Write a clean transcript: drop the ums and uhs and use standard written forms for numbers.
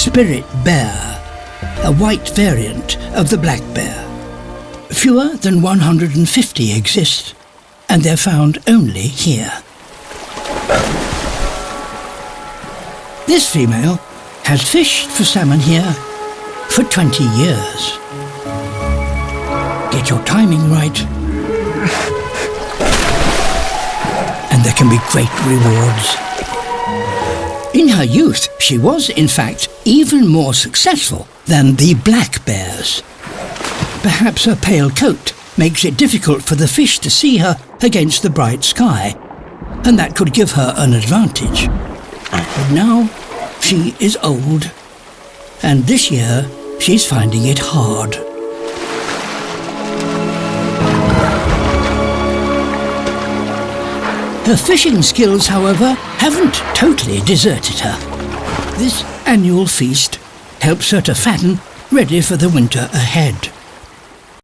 spirit bear, a white variant of the black bear. Fewer than 150 exist, and they're found only here. This female has fished for salmon here for 20 years. Get your timing right, and there can be great rewards. In her youth, she was, in fact, even more successful than the black bears. Perhaps her pale coat makes it difficult for the fish to see her against the bright sky, and that could give her an advantage. But now, she is old, and this year, she's finding it hard. Her fishing skills, however, haven't totally deserted her. This annual feast helps her to fatten, ready for the winter ahead.